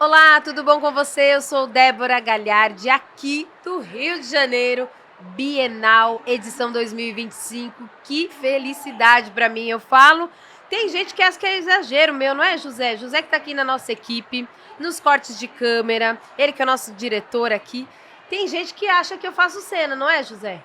Olá, tudo bom com você? Eu sou Débora Galhardi, aqui do Rio de Janeiro, Bienal, edição 2025. Que felicidade para mim, eu falo. Tem gente que acha que é exagero meu, não é, José? José que tá aqui na nossa equipe, nos cortes de câmera, ele que é o nosso diretor aqui. Tem gente que acha que eu faço cena, não é, José?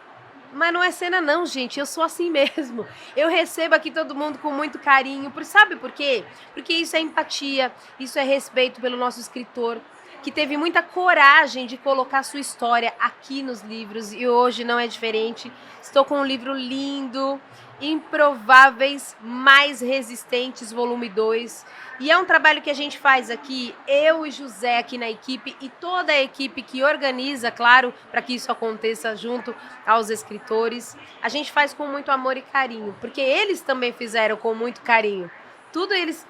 Mas não é cena não, gente, eu sou assim mesmo. Eu recebo aqui todo mundo com muito carinho, sabe por quê? Porque isso é empatia, isso é respeito pelo nosso escritor, que teve muita coragem de colocar sua história aqui nos livros e hoje não é diferente. Estou com um livro lindo, Improváveis Mais Resistentes, volume 2. E é um trabalho que a gente faz aqui, eu e José aqui na equipe e toda a equipe que organiza, claro, para que isso aconteça junto aos escritores. A gente faz com muito amor e carinho, porque eles também fizeram com muito carinho.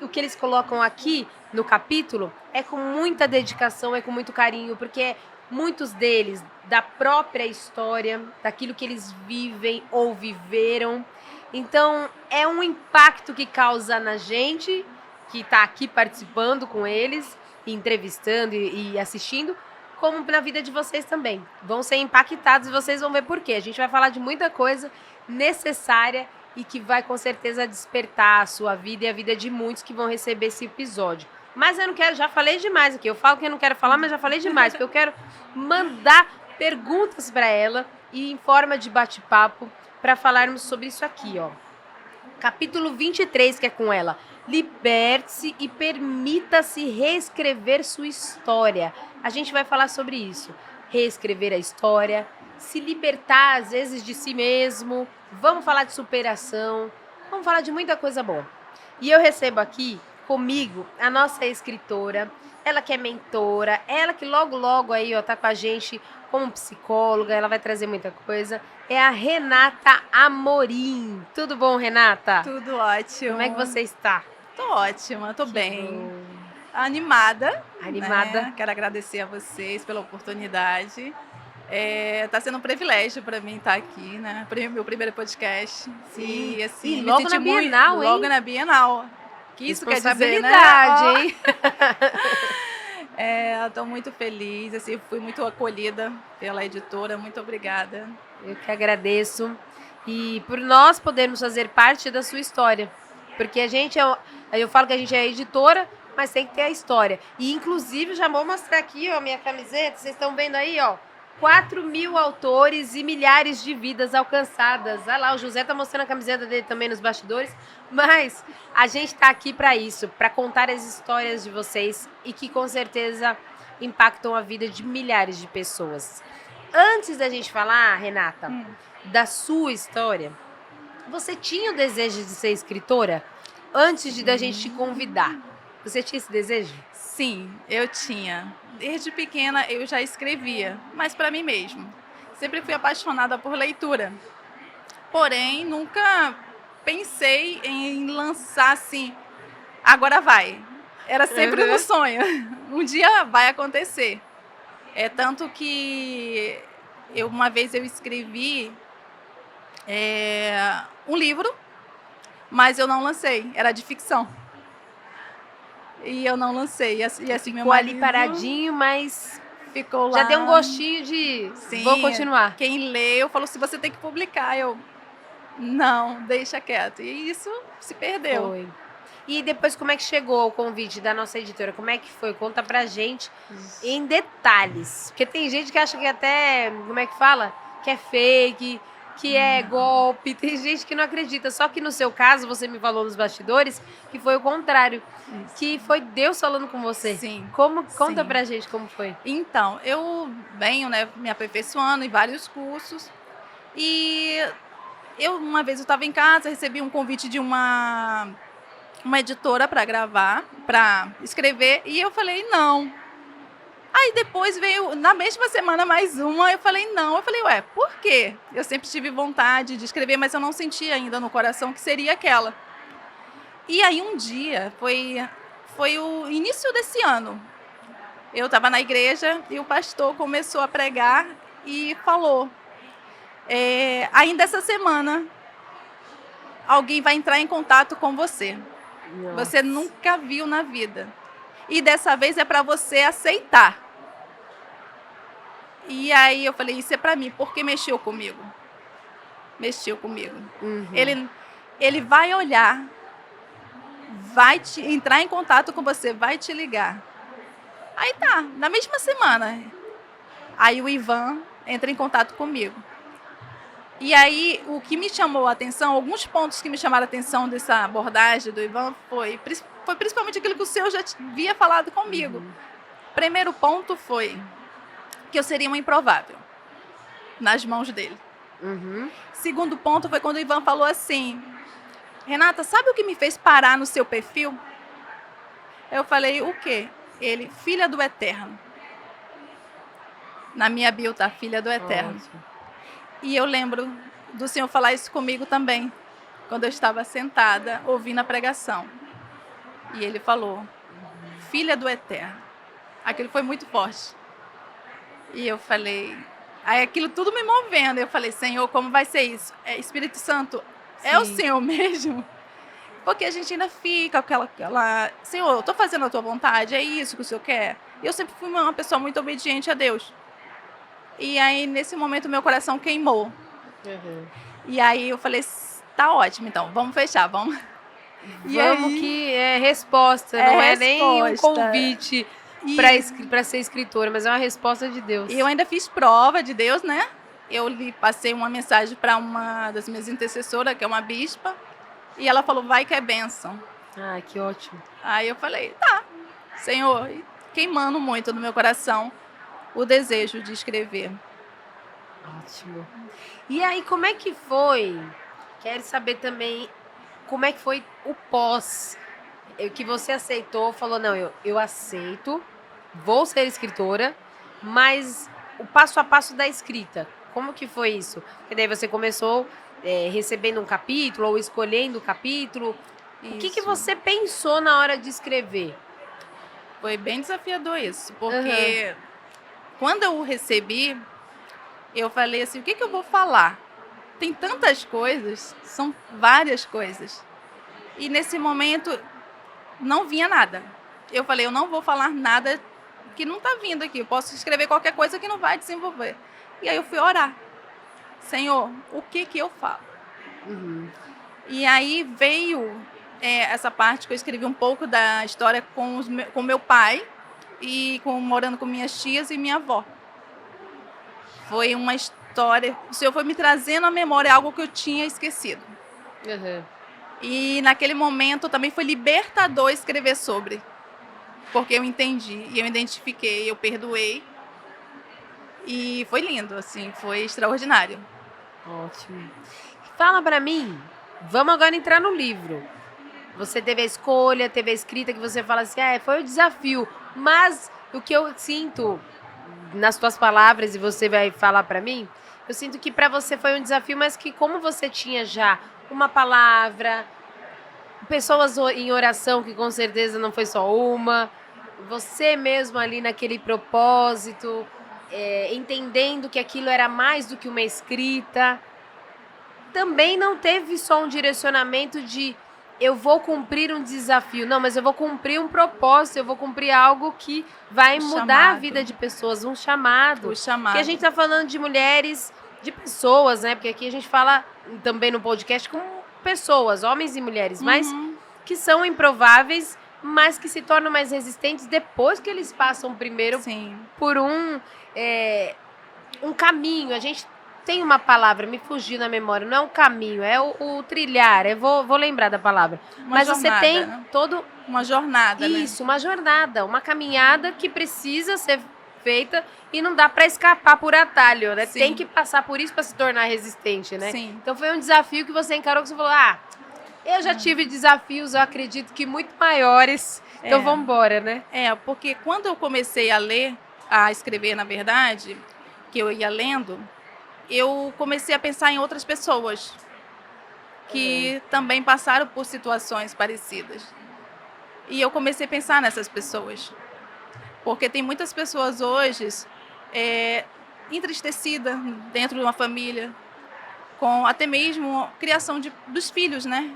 O que eles colocam aqui no capítulo é com muita dedicação, é com muito carinho, porque muitos deles, da própria história, daquilo que eles vivem ou viveram. Então, é um impacto que causa na gente, que está aqui participando com eles, entrevistando e assistindo, como na vida de vocês também. Vão ser impactados e vocês vão ver por quê. A gente vai falar de muita coisa necessária e que vai com certeza despertar a sua vida e a vida de muitos que vão receber esse episódio. Mas eu não quero, já falei demais aqui. Eu falo que eu não quero falar, mas já falei demais, porque eu quero mandar perguntas para ela e em forma de bate-papo para falarmos sobre isso aqui, ó. Capítulo 23, que é com ela. Liberte-se e permita-se reescrever sua história. A gente vai falar sobre isso. Reescrever a história, se libertar às vezes de si mesmo. Vamos falar de superação. Vamos falar de muita coisa boa. E eu recebo aqui comigo a nossa escritora, ela que é mentora, ela que logo aí ó, tá com a gente como psicóloga, ela vai trazer muita coisa. É a Renata Amorim. Tudo bom, Renata? Tudo ótimo. Como é que você está? Tô ótima, tô Que bem. bom. Animada. Animada. Né? Quero agradecer a vocês pela oportunidade. Tá sendo um privilégio para mim estar aqui, né? Meu primeiro podcast. Sim. E assim, E me logo senti na Bienal, muito, hein? logo na Bienal. Que isso quer dizer, né? Responsabilidade, hein? Estou muito feliz, assim, fui muito acolhida pela editora, muito obrigada. Eu que agradeço. E por nós podermos fazer parte da sua história. Porque a gente eu falo que a gente é editora, mas tem que ter a história. E inclusive, já vou mostrar aqui, ó, a minha camiseta, vocês estão vendo aí, ó. 4.000 autores e milhares de vidas alcançadas. Olha lá, o José tá mostrando a camiseta dele também nos bastidores. Mas a gente tá aqui para isso, para contar as histórias de vocês e que com certeza impactam a vida de milhares de pessoas. Antes da gente falar, Renata, da sua história, você tinha o desejo de ser escritora? Antes da gente te convidar. Você tinha esse desejo? Sim, eu tinha. Desde pequena eu já escrevia, mas para mim mesmo. Sempre fui apaixonada por leitura. Porém, nunca pensei em lançar assim, agora vai. Era sempre no sonho. Um dia vai acontecer. Tanto que uma vez eu escrevi um livro, mas eu não lancei. Era de ficção. E eu não lancei. E assim, ficou ali paradinho, mas ficou lá. Já deu um gostinho de Sim, vou continuar. Quem leu falou assim, você tem que publicar. Eu, não, deixa quieto. E isso se perdeu. Foi. E depois como é que chegou o convite da nossa editora? Como é que foi? Conta pra gente em detalhes. Porque tem gente que acha que até, como é que fala? Que é fake, que é golpe. Tem gente que não acredita. Só que no seu caso, você me falou nos bastidores, que foi o contrário. Isso. Que foi Deus falando com você. Sim. Conta pra gente como foi. Então, eu venho, né, me aperfeiçoando em vários cursos. E uma vez eu estava em casa, recebi um convite de uma editora para gravar, para escrever, e eu falei, não. Aí depois veio, na mesma semana, mais uma, eu falei, não. Eu falei, ué, por quê? Eu sempre tive vontade de escrever, mas eu não sentia ainda no coração que seria aquela. E aí um dia, foi o início desse ano, eu estava na igreja e o pastor começou a pregar e falou, ainda essa semana, alguém vai entrar em contato com você. Nossa. Você nunca viu na vida. e dessa vez é para você aceitar. E aí eu falei, isso é para mim, porque mexeu comigo. Mexeu comigo. Ele vai olhar, vai entrar em contato com você, vai te ligar. Aí tá, na mesma semana. Aí o Ivan entra em contato comigo. E aí, o que me chamou a atenção, alguns pontos que me chamaram a atenção dessa abordagem do Ivan foi principalmente aquilo que o Senhor já havia falado comigo. Primeiro ponto foi que eu seria uma improvável nas mãos dele. Segundo ponto foi quando o Ivan falou assim, Renata, sabe o que me fez parar no seu perfil? Eu falei, o quê? Ele, filha do Eterno. Na minha bio tá, filha do Eterno. Ótimo. E eu lembro do Senhor falar isso comigo também, quando eu estava sentada, ouvindo a pregação. E ele falou, filha do Eterno. Aquilo foi muito forte. E eu falei, aí aquilo tudo me movendo. Eu falei, Senhor, como vai ser isso? Espírito Santo, é o Senhor mesmo? Porque a gente ainda fica com aquela... Senhor, eu estou fazendo a tua vontade, é isso que o Senhor quer? E eu sempre fui uma pessoa muito obediente a Deus. E aí, nesse momento, meu coração queimou. E aí, eu falei, tá ótimo, então, vamos fechar, vamos. E aí, que é resposta, não é nem um convite para ser escritora, mas é uma resposta de Deus. E eu ainda fiz prova de Deus, né? Eu passei uma mensagem para uma das minhas intercessoras, que é uma bispa, e ela falou, vai que é bênção. Ah, que ótimo. Aí eu falei, tá, Senhor, queimando muito no meu coração o desejo de escrever. Ótimo. E aí, como é que foi? Quero saber também como é que foi o pós, que você aceitou, falou, não, eu aceito, vou ser escritora, mas o passo a passo da escrita, como que foi isso? Porque daí você começou recebendo um capítulo ou escolhendo o capítulo. Isso. O que você pensou na hora de escrever? Foi bem desafiador isso, porque quando eu recebi, eu falei assim, o que eu vou falar? Tem tantas coisas, são várias coisas. E nesse momento, não vinha nada. Eu falei, eu não vou falar nada que não está vindo aqui. Eu posso escrever qualquer coisa que não vai desenvolver. E aí eu fui orar. Senhor, o que eu falo? E aí veio essa parte que eu escrevi um pouco da história com meu pai e morando com minhas tias e minha avó. Foi uma história... O Senhor foi me trazendo à memória algo que eu tinha esquecido. E naquele momento também foi libertador escrever sobre. Porque eu entendi, e eu identifiquei, eu perdoei. E foi lindo, assim, foi extraordinário. Ótimo. Fala pra mim, vamos agora entrar no livro. Você teve a escolha, teve a escrita que você fala assim, foi o desafio. Mas o que eu sinto nas tuas palavras, e você vai falar pra mim, eu sinto que pra você foi um desafio, mas que como você tinha já uma palavra, pessoas em oração, que com certeza não foi só uma, você mesmo ali naquele propósito, entendendo que aquilo era mais do que uma escrita, também não teve só um direcionamento de eu vou cumprir um desafio, não, mas eu vou cumprir um propósito, eu vou cumprir algo que vai mudar a vida de pessoas, um chamado. Porque a gente está falando de mulheres, de pessoas, né? Porque aqui a gente fala também no podcast com pessoas, homens e mulheres, mas que são improváveis, mas que se tornam mais resistentes depois que eles passam primeiro por um caminho. A gente tem uma palavra, me fugiu na memória, não é um caminho, é o trilhar, vou lembrar da palavra. Mas jornada, você tem todo... Uma jornada, Isso, uma jornada, uma caminhada que precisa ser feita e não dá para escapar por atalho, né? Tem que passar por isso para se tornar resistente, né? Então foi um desafio que você encarou, que você falou, eu já tive desafios, eu acredito que muito maiores, então vamos embora, né? Porque quando eu comecei a escrever, na verdade, que eu ia lendo, eu comecei a pensar em outras pessoas que também passaram por situações parecidas. E eu comecei a pensar nessas pessoas. Porque tem muitas pessoas hoje entristecidas dentro de uma família, com até mesmo a criação dos filhos, né?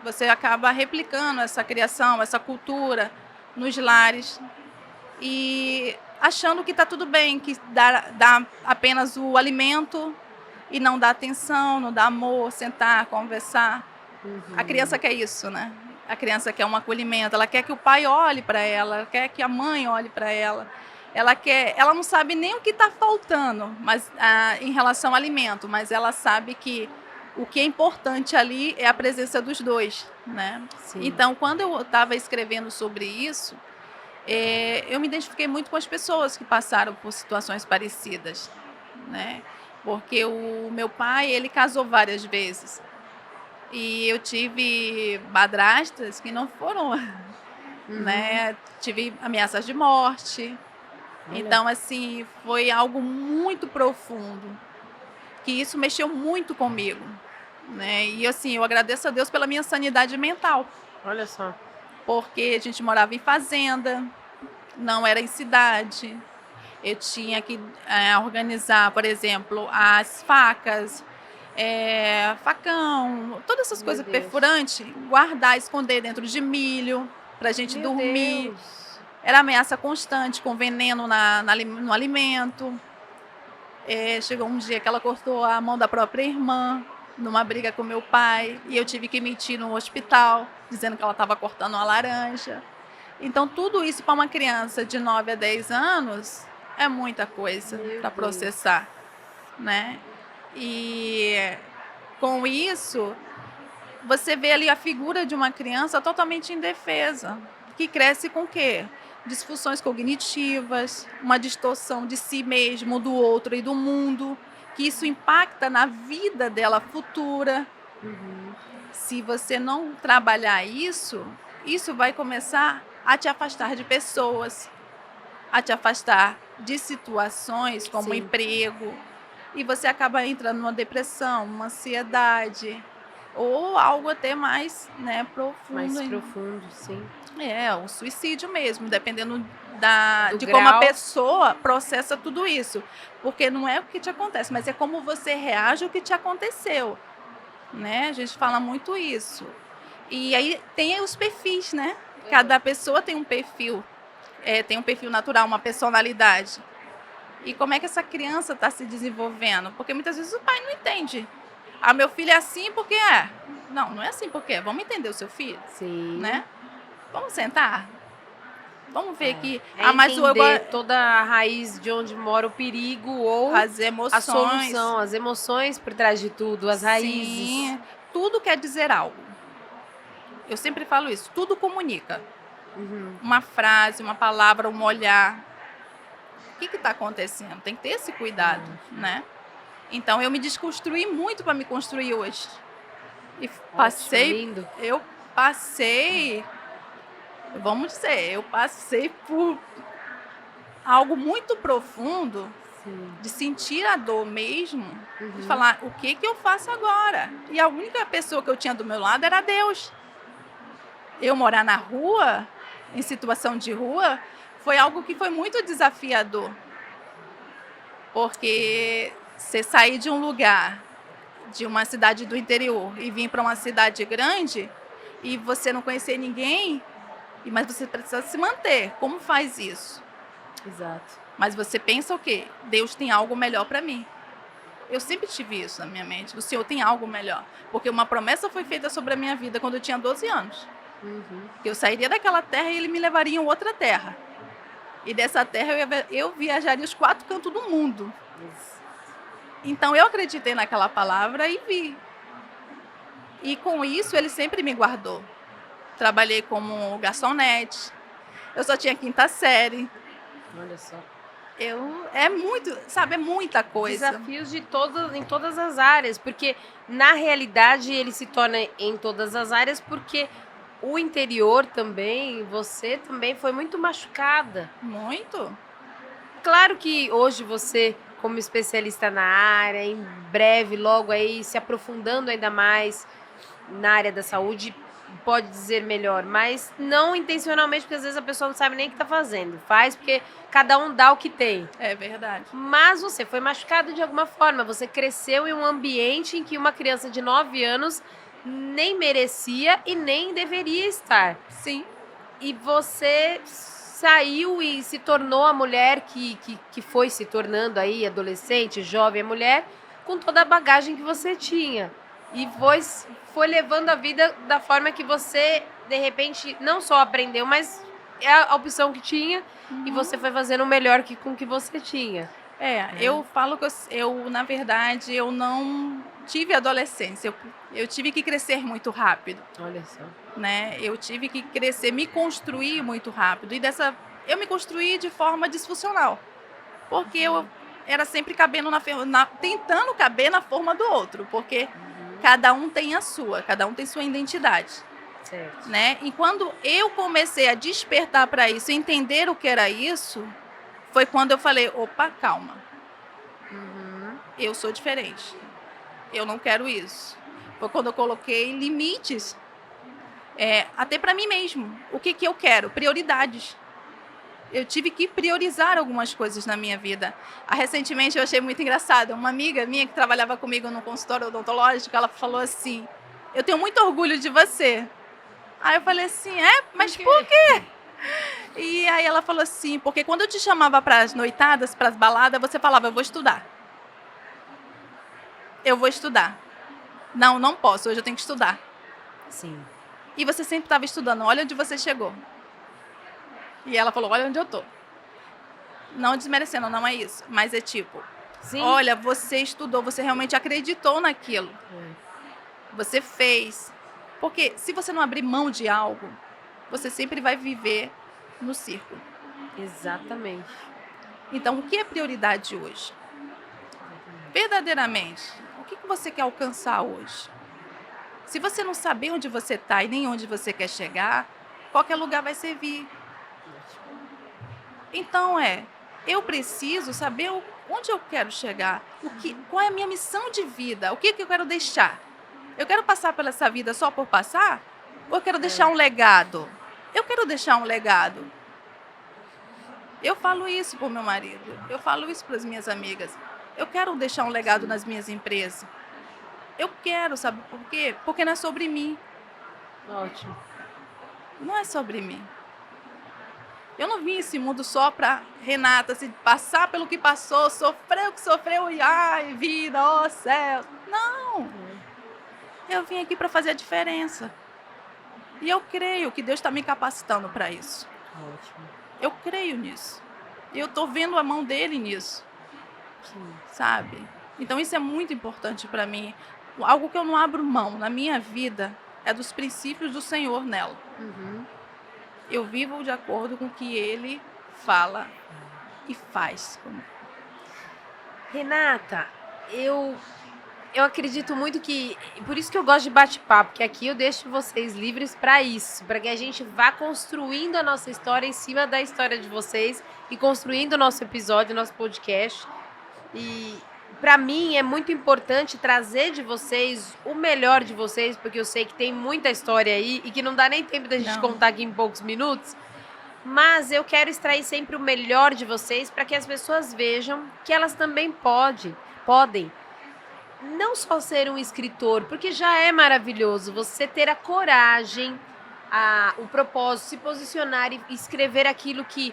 Você acaba replicando essa criação, essa cultura nos lares e achando que está tudo bem, que dá apenas o alimento e não dá atenção, não dá amor, sentar, conversar. A criança quer isso, né? A criança quer um acolhimento, ela quer que o pai olhe para ela quer que a mãe olhe para ela. Ela não sabe nem o que está faltando, mas em relação ao alimento, mas ela sabe que o que é importante ali é a presença dos dois, né? Sim. Então, quando eu estava escrevendo sobre isso, eu me identifiquei muito com as pessoas que passaram por situações parecidas, né? Porque o meu pai, ele casou várias vezes. E eu tive madrastas que não foram, né? Tive ameaças de morte. Olha. Então, assim, foi algo muito profundo, que isso mexeu muito comigo, né? E, assim, eu agradeço a Deus pela minha sanidade mental, Olha só. porque a gente morava em fazenda, não era em cidade. Eu tinha que organizar, por exemplo, as facas, facão, todas essas Meu coisas Deus. perfurantes, guardar, esconder dentro de milho, pra gente Meu dormir. Deus. Era ameaça constante, com veneno no alimento. Chegou um dia que ela cortou a mão da própria irmã, numa briga com meu pai, e eu tive que mentir no hospital, dizendo que ela estava cortando uma laranja. Então, tudo isso para uma criança de 9 a 10 anos é muita coisa Meu para Deus. processar, né? E com isso, você vê ali a figura de uma criança totalmente indefesa, que cresce com o quê? Disfunções cognitivas, uma distorção de si mesmo, do outro e do mundo, que isso impacta na vida dela futura. Se você não trabalhar isso, isso vai começar a te afastar de pessoas, a te afastar de situações como Sim. emprego, e você acaba entrando numa depressão, uma ansiedade, ou algo até mais, né, profundo. Mais profundo, sim. Um suicídio mesmo, dependendo Do de como a grau. pessoa processa tudo isso. Porque não é o que te acontece, mas é como você reage ao que te aconteceu, né? A gente fala muito isso. E aí tem os perfis, né? Cada pessoa tem um perfil, tem um perfil natural, uma personalidade. E como é que essa criança está se desenvolvendo? Porque muitas vezes o pai não entende. Ah, meu filho é assim porque é. Não, não é assim porque é. Vamos entender o seu filho, Sim. né? Vamos sentar? Vamos ver que... mas entender toda a raiz de onde mora o perigo ou as emoções, a solução, as emoções por trás de tudo, as raízes. Sim, tudo quer dizer algo. Eu sempre falo isso, tudo comunica. Uma frase, uma palavra, um olhar. O que está acontecendo? Tem que ter esse cuidado, né? Então, eu me desconstruí muito para me construir hoje. E eu passei, vamos dizer, eu passei por algo muito profundo. Sim. De sentir a dor mesmo, de falar, o que eu faço agora? E a única pessoa que eu tinha do meu lado era Deus. Eu morar na rua, em situação de rua, foi algo que foi muito desafiador. Porque você sair de um lugar, de uma cidade do interior, e vir para uma cidade grande, e você não conhecer ninguém, mas você precisa se manter. Como faz isso? Exato. Mas você pensa o quê? Deus tem algo melhor para mim. Eu sempre tive isso na minha mente. O Senhor tem algo melhor. Porque uma promessa foi feita sobre a minha vida quando eu tinha 12 anos. Que eu sairia daquela terra e Ele me levaria em outra terra. E dessa terra eu viajaria os 4 cantos do mundo. Então eu acreditei naquela palavra e vi. E com isso Ele sempre me guardou. Trabalhei como garçonete. Eu só tinha 5ª série. Olha só. É muita coisa. Desafios em todas as áreas, porque na realidade ele se torna em todas as áreas, porque o interior também, você também foi muito machucada. Muito. Claro que hoje você, como especialista na área, em breve, logo aí, se aprofundando ainda mais na área da saúde, pode dizer melhor, mas não intencionalmente, porque às vezes a pessoa não sabe nem o que está fazendo. Faz porque cada um dá o que tem. É verdade. Mas você foi machucado de alguma forma. Você cresceu em um ambiente em que uma criança de 9 anos nem merecia e nem deveria estar. Sim. E você saiu e se tornou a mulher que foi se tornando aí, adolescente, jovem, mulher, com toda a bagagem que você tinha. E foi levando a vida da forma que você, de repente, não só aprendeu, mas é a opção que tinha, e você foi fazendo o melhor com o que você tinha. Eu falo que na verdade, eu não tive adolescência. Eu tive que crescer muito rápido. Olha só. Né? Eu tive que crescer, me construir muito rápido. E eu me construí de forma disfuncional. Porque eu era sempre cabendo tentando caber na forma do outro. Porque cada um tem a sua, cada um tem sua identidade. Certo. Né? E quando eu comecei a despertar para isso, entender o que era isso, foi quando eu falei, opa, calma. Eu sou diferente. Eu não quero isso. Foi quando eu coloquei limites, até para mim mesmo. O que eu quero? Prioridades. Eu tive que priorizar algumas coisas na minha vida. Recentemente eu achei muito engraçado. Uma amiga minha que trabalhava comigo no consultório odontológico, ela falou assim, eu tenho muito orgulho de você. Aí eu falei assim, mas por quê? E aí ela falou assim, porque quando eu te chamava para as noitadas, para as baladas, você falava, eu vou estudar. Eu vou estudar. Não, não posso, hoje eu tenho que estudar. Sim. E você sempre estava estudando, olha onde você chegou. E ela falou, olha onde eu tô. Não desmerecendo, não é isso. Mas é tipo, sim, olha, você estudou, você realmente acreditou naquilo. Você fez. Porque se você não abrir mão de algo, você sempre vai viver no círculo. Exatamente. Então, o que é prioridade hoje? Verdadeiramente, o que você quer alcançar hoje? Se você não saber onde você está e nem onde você quer chegar, qualquer lugar vai servir. Então eu preciso saber onde eu quero chegar, qual é a minha missão de vida, o que eu quero deixar. Eu quero passar pela essa vida só por passar? Ou eu quero deixar um legado? Eu quero deixar um legado. Eu falo isso para o meu marido, eu falo isso para as minhas amigas. Eu quero deixar um legado nas minhas empresas. Eu quero, sabe por quê? Porque não é sobre mim. Ótimo. Não é sobre mim. Eu não vim esse mundo só para Renata se passar pelo que passou, sofreu o que sofreu e ai, vida, ó céu. Não. Eu vim aqui para fazer a diferença. E eu creio que Deus está me capacitando para isso. Ótimo. Eu creio nisso. E eu estou vendo a mão dele nisso. Sim. Sabe? Então isso é muito importante para mim. Algo que eu não abro mão na minha vida é dos princípios do Senhor nela. Eu vivo de acordo com o que Ele fala e faz. Renata, eu acredito muito que... Por isso que eu gosto de bate-papo, porque aqui eu deixo vocês livres para isso, para que a gente vá construindo a nossa história em cima da história de vocês e construindo o nosso episódio, o nosso podcast. E para mim é muito importante trazer de vocês o melhor de vocês, porque eu sei que tem muita história aí e que não dá nem tempo da gente contar aqui em poucos minutos. Mas eu quero extrair sempre o melhor de vocês para que as pessoas vejam que elas também podem não só ser um escritor, porque já é maravilhoso você ter a coragem, o propósito, se posicionar e escrever aquilo que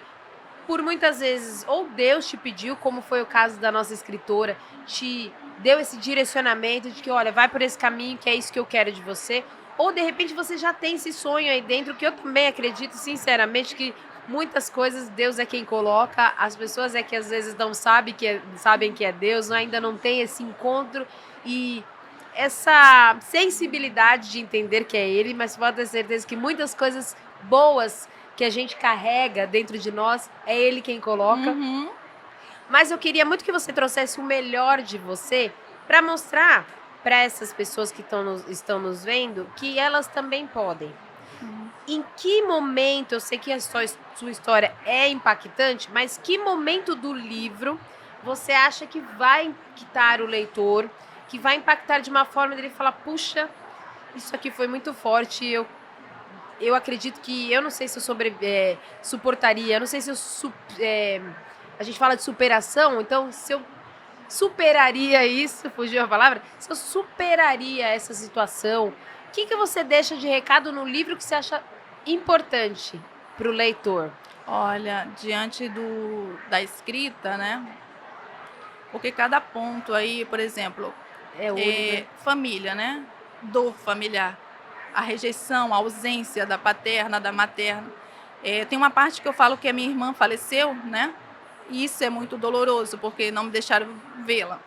por muitas vezes ou Deus te pediu, como foi o caso da nossa escritora, te deu esse direcionamento de que, olha, vai por esse caminho, que é isso que eu quero de você, ou de repente você já tem esse sonho aí dentro, que eu também acredito sinceramente que muitas coisas Deus é quem coloca, as pessoas é que às vezes não sabem que é Deus, ainda não tem esse encontro e essa sensibilidade de entender que é Ele, mas pode ter certeza que muitas coisas boas que a gente carrega dentro de nós, é Ele quem coloca. Mas eu queria muito que você trouxesse o melhor de você para mostrar para essas pessoas que estão nos vendo que elas também podem. Em que momento, eu sei que a sua história é impactante, mas que momento do livro você acha que vai impactar o leitor, que vai impactar de uma forma dele falar, puxa, isso aqui foi muito forte, eu acredito que, eu não sei se eu suportaria, eu não sei se a gente fala de superação, então se eu superaria isso, fugiu a palavra, se eu superaria essa situação, o que você deixa de recado no livro que você acha importante para o leitor? Olha, diante da escrita, né? Porque cada ponto aí, por exemplo, É único, né? família, né? Dor familiar, a rejeição, a ausência da paterna, da materna. Tem uma parte que eu falo que a minha irmã faleceu, né? E isso é muito doloroso, porque não me deixaram vê-la.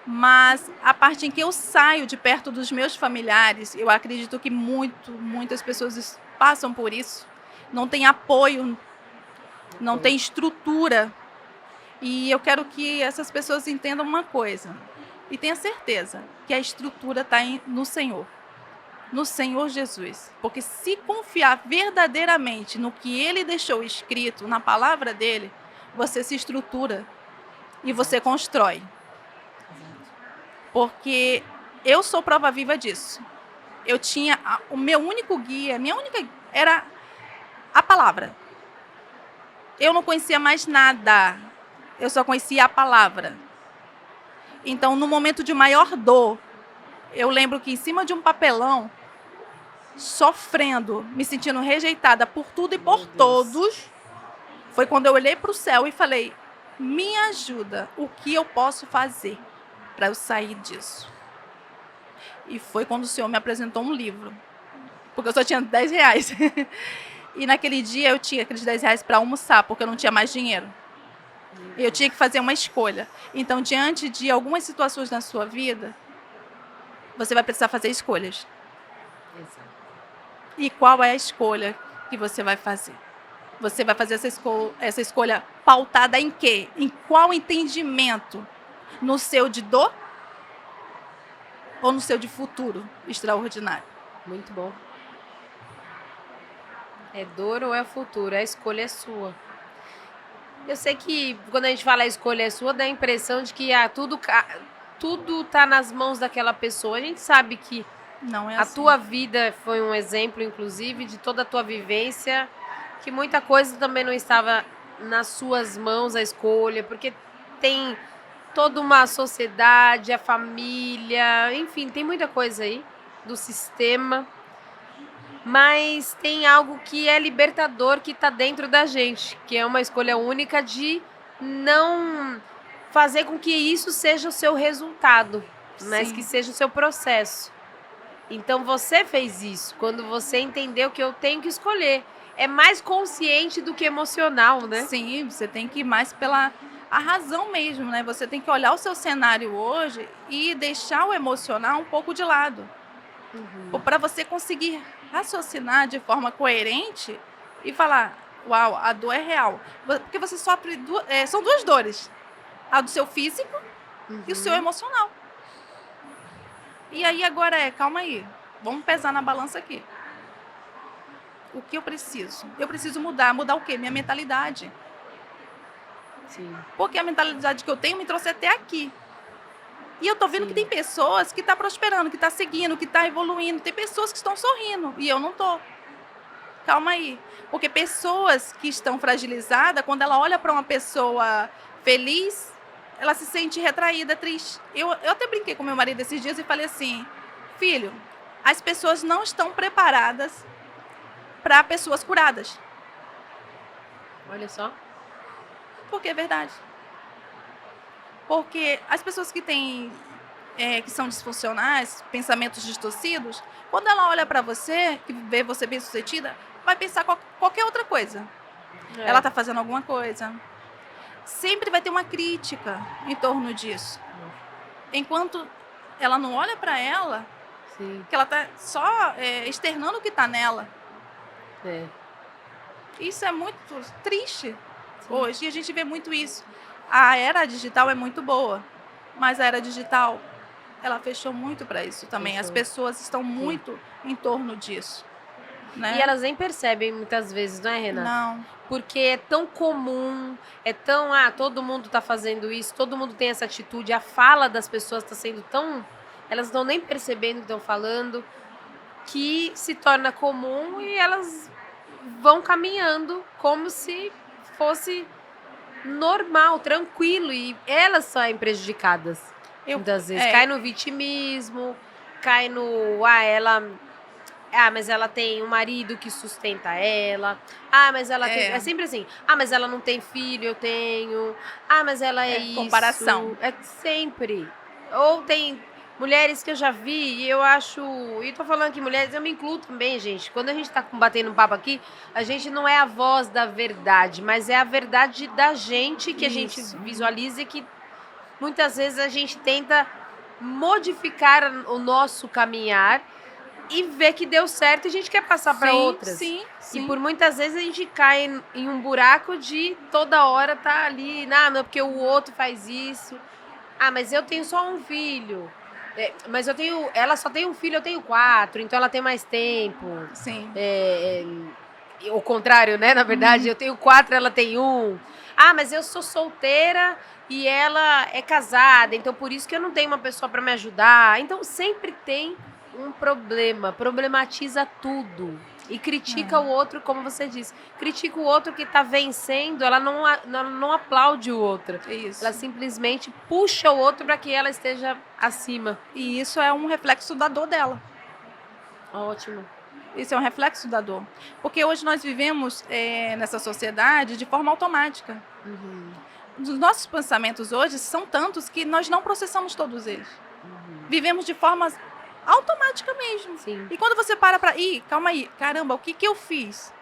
Mas a parte em que eu saio de perto dos meus familiares, eu acredito que muitas pessoas passam por isso. Não tem apoio, não tem estrutura. E eu quero que essas pessoas entendam uma coisa. E tenha certeza que a estrutura está no Senhor. No Senhor Jesus. Porque se confiar verdadeiramente no que Ele deixou escrito na palavra dEle, você se estrutura e você constrói. Porque eu sou prova viva disso. Eu tinha o meu único guia, minha única era a palavra. Eu não conhecia mais nada. Eu só conhecia a palavra. Então, no momento de maior dor, eu lembro que em cima de um papelão, sofrendo, me sentindo rejeitada por tudo e por todos, foi quando eu olhei para o céu e falei: me ajuda, o que eu posso fazer para eu sair disso? E foi quando o Senhor me apresentou um livro, porque eu só tinha 10 reais. E naquele dia eu tinha aqueles 10 reais para almoçar, porque eu não tinha mais dinheiro. Eu tinha que fazer uma escolha. Então, diante de algumas situações na sua vida, você vai precisar fazer escolhas. Exato. E qual é a escolha que você vai fazer? Você vai fazer essa escolha pautada em quê? Em qual entendimento? No seu de dor? Ou no seu de futuro extraordinário? Muito bom. É dor ou é futuro? A escolha é sua. Eu sei que quando a gente fala a escolha é sua, dá a impressão de que tudo tá nas mãos daquela pessoa. A gente sabe que Não é a assim. tua vida foi um exemplo, inclusive, de toda a tua vivência, que muita coisa também não estava nas suas mãos, a escolha, porque tem toda uma sociedade, a família, enfim, tem muita coisa aí do sistema. Mas tem algo que é libertador que está dentro da gente, que é uma escolha única de não fazer com que isso seja o seu resultado, mas Sim. que seja o seu processo. Então você fez isso, quando você entendeu que eu tenho que escolher. É mais consciente do que emocional, né? Sim, você tem que ir mais pela a razão mesmo, né? Você tem que olhar o seu cenário hoje e deixar o emocional um pouco de lado. Para você conseguir raciocinar de forma coerente e falar: uau, a dor é real. Porque você sofre são duas dores: a do seu físico e o seu emocional. E aí agora calma aí, vamos pesar na balança aqui. O que eu preciso? Eu preciso mudar. Mudar o quê? Minha mentalidade. Sim. Porque a mentalidade que eu tenho me trouxe até aqui. E eu tô vendo Sim. que tem pessoas que estão prosperando, que estão seguindo, que estão evoluindo. Tem pessoas que estão sorrindo e eu não tô. Calma aí. Porque pessoas que estão fragilizadas, quando ela olha para uma pessoa feliz, ela se sente retraída, triste. Eu até brinquei com meu marido esses dias e falei assim: filho, as pessoas não estão preparadas para pessoas curadas. Olha só. Porque é verdade. Porque as pessoas que têm, que são disfuncionais, pensamentos distorcidos, quando ela olha para você, que vê você bem sucedida, vai pensar qualquer outra coisa. Ela está fazendo alguma coisa. Sempre vai ter uma crítica em torno disso. Enquanto ela não olha para ela, Sim. que ela está só externando o que está nela. É. Isso é muito triste. Hoje a gente vê muito isso. A era digital é muito boa, mas a era digital, ela fechou muito para isso também. Fechou. As pessoas estão muito em torno disso. Né? E elas nem percebem muitas vezes, não é, Renata? Não. Porque é tão comum, é tão, todo mundo tá fazendo isso, todo mundo tem essa atitude, a fala das pessoas tá sendo tão, elas não estão nem percebendo o que estão falando, que se torna comum e elas vão caminhando como se fosse normal, tranquilo, e elas saem prejudicadas. Muitas vezes cai no vitimismo, cai no, ela Ah, mas ela tem um marido que sustenta ela. Ah, mas ela tem. É sempre assim. Ah, mas ela não tem filho, eu tenho. Ah, mas ela é isso. Comparação. É sempre. Ou tem mulheres que eu já vi e eu acho. E tô falando que mulheres, eu me incluo também, gente. Quando a gente tá batendo um papo aqui, a gente não é a voz da verdade, mas é a verdade da gente que a gente visualiza e que muitas vezes a gente tenta modificar o nosso caminhar e ver que deu certo e a gente quer passar para outras. Sim. E por muitas vezes a gente cai em um buraco de toda hora tá ali, não, porque o outro faz isso. Ah, mas eu tenho só um filho. Mas ela só tem um filho, eu tenho 4, então ela tem mais tempo. Sim. O contrário, né? Na verdade, eu tenho 4, ela tem 1. Ah, mas eu sou solteira e ela é casada, então por isso que eu não tenho uma pessoa para me ajudar. Então sempre tem um problema, problematiza tudo e critica o outro, como você disse. Critica o outro que tá vencendo, ela não aplaude o outro. Isso. Ela simplesmente puxa o outro para que ela esteja acima. E isso é um reflexo da dor dela. Ótimo. Isso é um reflexo da dor. Porque hoje nós vivemos nessa sociedade de forma automática. Os nossos pensamentos hoje são tantos que nós não processamos todos eles. Vivemos de forma automática mesmo. Sim. E quando você para calma aí, caramba, o que eu fiz?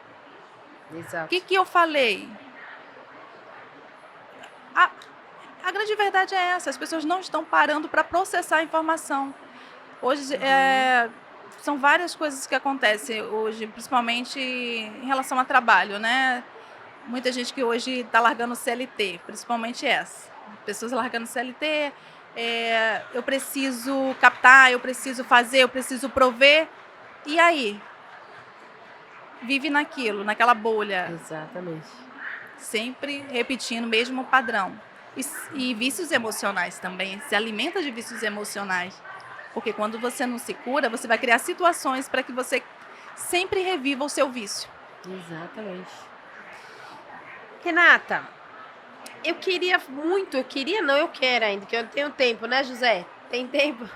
Exato. O que eu falei? A grande verdade é essa, as pessoas não estão parando para processar a informação. Hoje são várias coisas que acontecem hoje, principalmente em relação a trabalho, né? Muita gente que hoje está largando o CLT, principalmente essa. Pessoas largando o CLT, eu preciso captar, eu preciso fazer, eu preciso prover. E aí? Vive naquela bolha. Exatamente. Sempre repetindo o mesmo padrão. E vícios emocionais também, se alimenta de vícios emocionais. Porque quando você não se cura, você vai criar situações para que você sempre reviva o seu vício. Exatamente. Renata, eu quero ainda, que eu não tenho tempo, né, José? Tem tempo?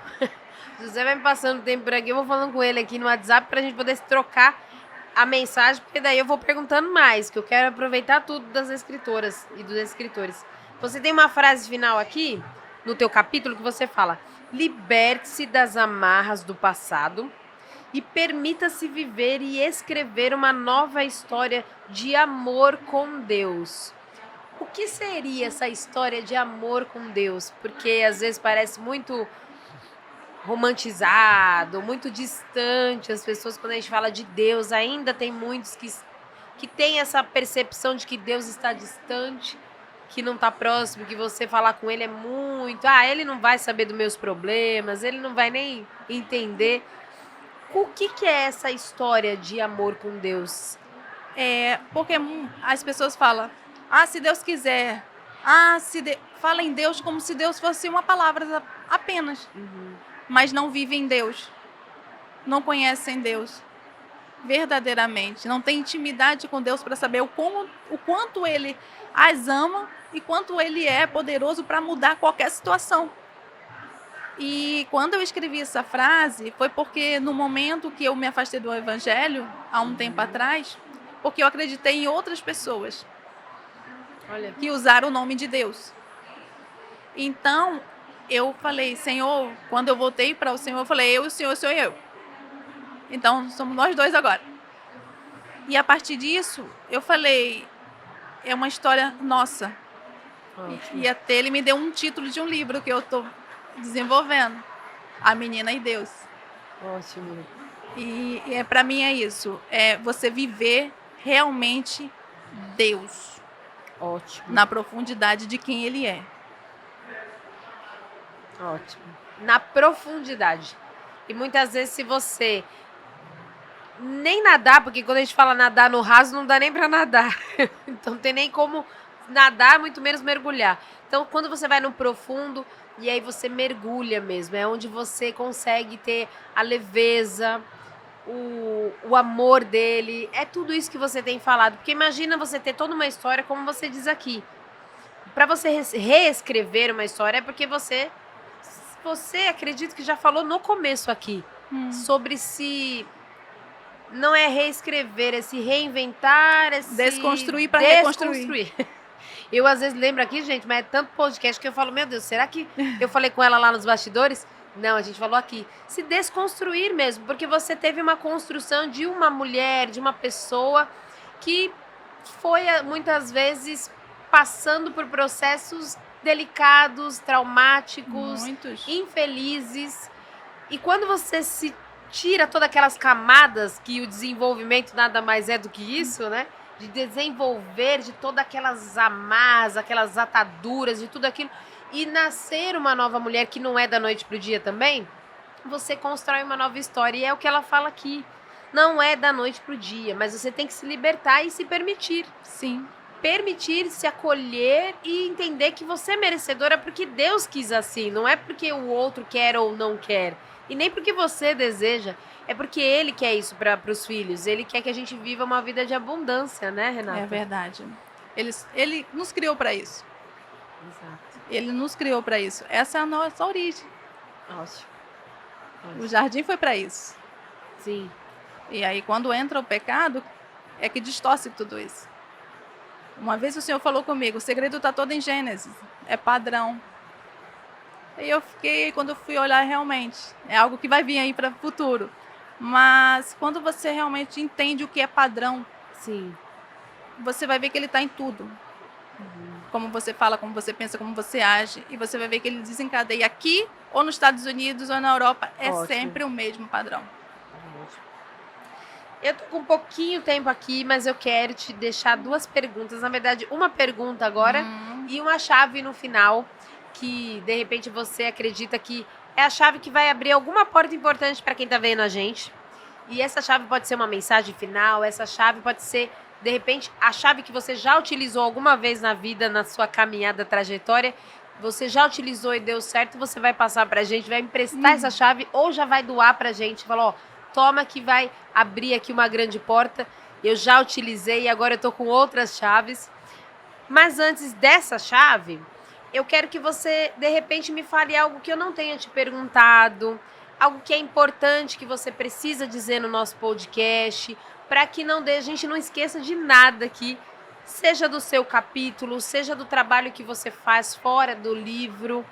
José vai me passando tempo por aqui, eu vou falando com ele aqui no WhatsApp pra gente poder se trocar a mensagem, porque daí eu vou perguntando mais, que eu quero aproveitar tudo das escritoras e dos escritores. Você tem uma frase final aqui, no teu capítulo, que você fala: liberte-se das amarras do passado e permita-se viver e escrever uma nova história de amor com Deus. O que seria essa história de amor com Deus? Porque às vezes parece muito romantizado, muito distante. As pessoas, quando a gente fala de Deus, ainda tem muitos que têm essa percepção de que Deus está distante, que não está próximo, que você falar com ele é muito... ele não vai saber dos meus problemas, ele não vai nem entender. O que é essa história de amor com Deus? Porque as pessoas falam, se Deus quiser, fala em Deus como se Deus fosse uma palavra apenas. Mas não vivem em Deus, não conhecem Deus verdadeiramente, não tem intimidade com Deus para saber o quanto Ele as ama e quanto Ele é poderoso para mudar qualquer situação. E quando eu escrevi essa frase, foi porque no momento que eu me afastei do Evangelho, há um tempo atrás, porque eu acreditei em outras pessoas que usaram o nome de Deus. Então, eu falei, Senhor, quando eu voltei para o Senhor, eu falei, eu, o Senhor e eu. Então, somos nós dois agora. E a partir disso, eu falei, é uma história nossa. E até ele me deu um título de um livro que eu estou desenvolvendo, A Menina e Deus. Ótimo. E para mim é isso, é você viver realmente Deus. Ótimo. Na profundidade de quem Ele é. Ótimo. Na profundidade. E muitas vezes, se você nem nadar, porque quando a gente fala nadar no raso, não dá nem para nadar. Então, não tem nem como nadar, muito menos mergulhar. Então, quando você vai no profundo, e aí você mergulha mesmo, é onde você consegue ter a leveza, o amor dele, é tudo isso que você tem falado. Porque imagina você ter toda uma história, como você diz aqui. Para você reescrever uma história, é porque você acredito que já falou no começo aqui, sobre se Não é reescrever, é se reinventar, é se Desconstruir para reconstruir. Eu às vezes lembro aqui, gente, mas é tanto podcast que eu falo, meu Deus, será que eu falei com ela lá nos bastidores? Não, a gente falou aqui. Se desconstruir mesmo, porque você teve uma construção de uma mulher, de uma pessoa que foi muitas vezes passando por processos delicados, traumáticos, Muitos. infelizes. E quando você se tira todas aquelas camadas, que o desenvolvimento nada mais é do que isso, né? De desenvolver de todas aquelas amarras, aquelas ataduras, de tudo aquilo, e nascer uma nova mulher que não é da noite pro dia também, você constrói uma nova história. E é o que ela fala aqui. Não é da noite pro dia, mas você tem que se libertar e se permitir. Sim. Permitir, se acolher e entender que você é merecedora porque Deus quis assim, não é porque o outro quer ou não quer. E nem porque você deseja, é porque Ele quer isso para os filhos. Ele quer que a gente viva uma vida de abundância, né, Renata? É verdade. Ele nos criou para isso. Exato. Ele nos criou para isso. Essa é a nossa origem. Ótimo. O jardim foi para isso. Sim. E aí, quando entra o pecado, é que distorce tudo isso. Uma vez o Senhor falou comigo, o segredo está todo em Gênesis, é padrão. E eu fiquei, quando eu fui olhar realmente, é algo que vai vir aí para o futuro. Mas quando você realmente entende o que é padrão, sim, você vai ver que ele está em tudo. Como você fala, como você pensa, como você age. E você vai ver que ele desencadeia aqui, ou nos Estados Unidos, ou na Europa. É ótimo. Sempre o mesmo padrão. Eu tô com um pouquinho tempo aqui, mas eu quero te deixar duas perguntas. Na verdade, uma pergunta agora e uma chave no final, que de repente você acredita que é a chave que vai abrir alguma porta importante para quem tá vendo a gente. E essa chave pode ser uma mensagem final, essa chave pode ser, de repente, a chave que você já utilizou alguma vez na vida, na sua caminhada, trajetória. Você já utilizou e deu certo, você vai passar pra gente, vai emprestar essa chave ou já vai doar pra gente. Falou, ó, toma que vai abrir aqui uma grande porta. Eu já utilizei e agora eu tô com outras chaves. Mas antes dessa chave, eu quero que você, de repente, me fale algo que eu não tenha te perguntado, algo que é importante, que você precisa dizer no nosso podcast, para que a gente não esqueça de nada aqui, seja do seu capítulo, seja do trabalho que você faz fora do livro,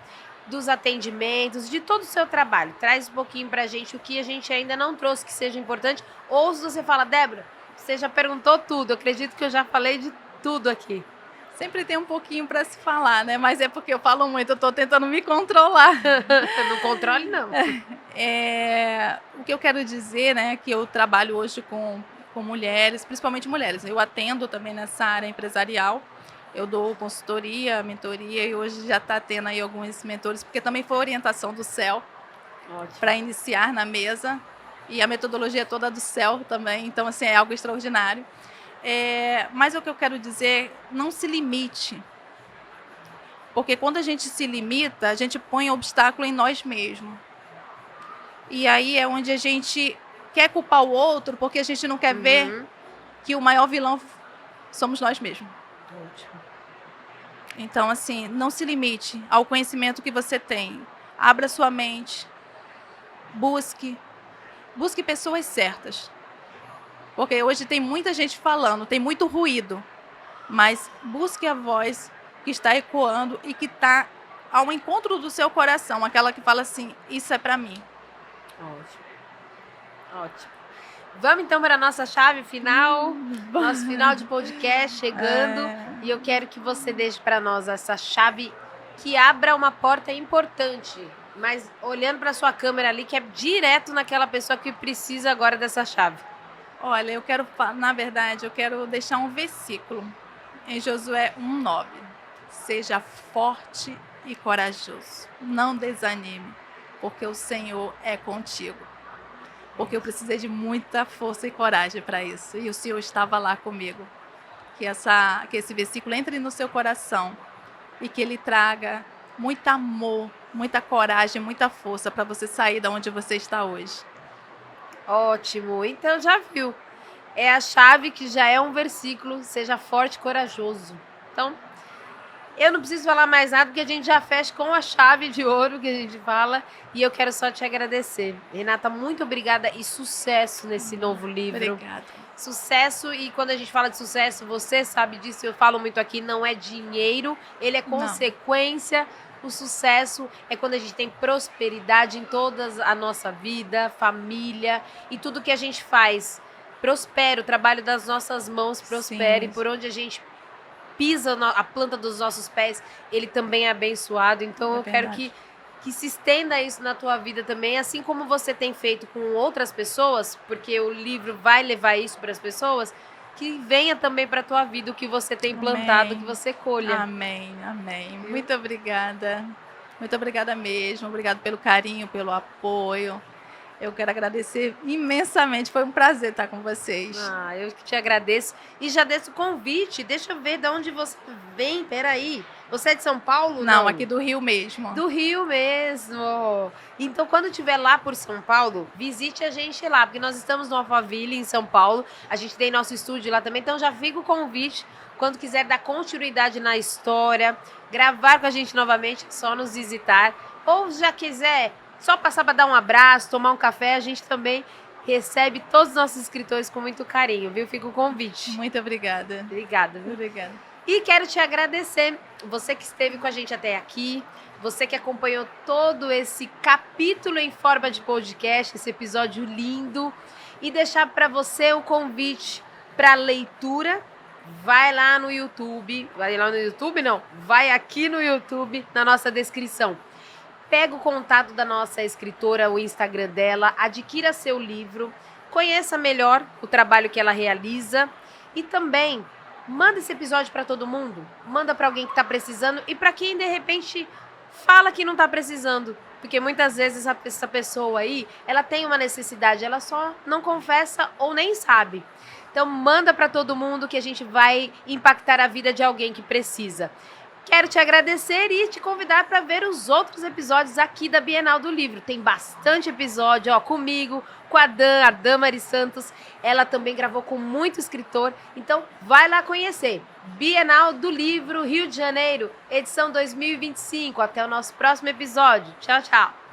dos atendimentos, de todo o seu trabalho. Traz um pouquinho pra gente o que a gente ainda não trouxe que seja importante. Ou se você fala, Débora, você já perguntou tudo. Eu acredito que eu já falei de tudo aqui. Sempre tem um pouquinho para se falar, né? Mas é porque eu falo muito, eu tô tentando me controlar. Não controle, não. O que eu quero dizer, né, que eu trabalho hoje com mulheres, principalmente mulheres. Eu atendo também nessa área empresarial. Eu dou consultoria, mentoria e hoje já está tendo aí alguns mentores, porque também foi orientação do céu para iniciar na mesa. E a metodologia toda do céu também, então assim, é algo extraordinário. Mas o que eu quero dizer, não se limite. Porque quando a gente se limita, a gente põe obstáculo em nós mesmos. E aí é onde a gente quer culpar o outro, porque a gente não quer ver que o maior vilão somos nós mesmos. Então, assim, não se limite ao conhecimento que você tem. Abra sua mente. Busque pessoas certas. Porque hoje tem muita gente falando, tem muito ruído. Mas busque a voz que está ecoando e que está ao encontro do seu coração. Aquela que fala assim, isso é para mim. Ótimo. Vamos então para a nossa chave final, nosso final de podcast chegando. E eu quero que você deixe para nós essa chave que abra uma porta importante. Mas olhando para sua câmera ali, que é direto naquela pessoa que precisa agora dessa chave. Olha, na verdade, eu quero deixar um versículo em Josué 1:9. Seja forte e corajoso. Não desanime, porque o Senhor é contigo. Porque eu precisei de muita força e coragem para isso. E o Senhor estava lá comigo. Que esse versículo entre no seu coração e que ele traga muito amor, muita coragem, muita força para você sair da onde você está hoje. Ótimo. Então já viu. É a chave que já é um versículo. Seja forte e corajoso. Então, Eu não preciso falar mais nada, porque a gente já fecha com a chave de ouro que a gente fala. E eu quero só te agradecer. Renata, muito obrigada e sucesso nesse novo livro. Obrigada. Sucesso, e quando a gente fala de sucesso, você sabe disso, eu falo muito aqui, não é dinheiro, ele é consequência. O sucesso é quando a gente tem prosperidade em toda a nossa vida, família e tudo que a gente faz. Prospera, o trabalho das nossas mãos prospere, Sim. por onde a gente pisa a planta dos nossos pés, ele também é abençoado. Então eu quero que se estenda isso na tua vida também, assim como você tem feito com outras pessoas, porque o livro vai levar isso para as pessoas, que venha também para a tua vida o que você tem plantado, que você colha. Amém, amém. Muito obrigada. Muito obrigada mesmo. Obrigada pelo carinho, pelo apoio. Eu quero agradecer imensamente. Foi um prazer estar com vocês. Eu que te agradeço. E já deixo o convite. Deixa eu ver de onde você vem. Peraí. Você é de São Paulo? Não, aqui do Rio mesmo. Do Rio mesmo. Então, quando estiver lá por São Paulo, visite a gente lá, porque nós estamos no Alphaville, em São Paulo. A gente tem nosso estúdio lá também. Então, já fica o convite. Quando quiser dar continuidade na história, gravar com a gente novamente, é só nos visitar. Ou já quiser só passar para dar um abraço, tomar um café, a gente também recebe todos os nossos escritores com muito carinho, viu? Fica o convite. Muito obrigada. Obrigada, viu? Obrigada. E quero te agradecer, você que esteve com a gente até aqui, você que acompanhou todo esse capítulo em forma de podcast, esse episódio lindo, e deixar para você o convite para leitura. Vai lá no YouTube, vai aqui no YouTube, na nossa descrição. Pega o contato da nossa escritora, o Instagram dela, adquira seu livro, conheça melhor o trabalho que ela realiza e também manda esse episódio para todo mundo, manda para alguém que está precisando e para quem de repente fala que não está precisando, porque muitas vezes essa pessoa aí, ela tem uma necessidade, ela só não confessa ou nem sabe. Então manda para todo mundo que a gente vai impactar a vida de alguém que precisa. Quero te agradecer e te convidar para ver os outros episódios aqui da Bienal do Livro. Tem bastante episódio, comigo, com a Dan Mari Santos. Ela também gravou com muito escritor. Então, vai lá conhecer. Bienal do Livro, Rio de Janeiro, edição 2025. Até o nosso próximo episódio. Tchau, tchau.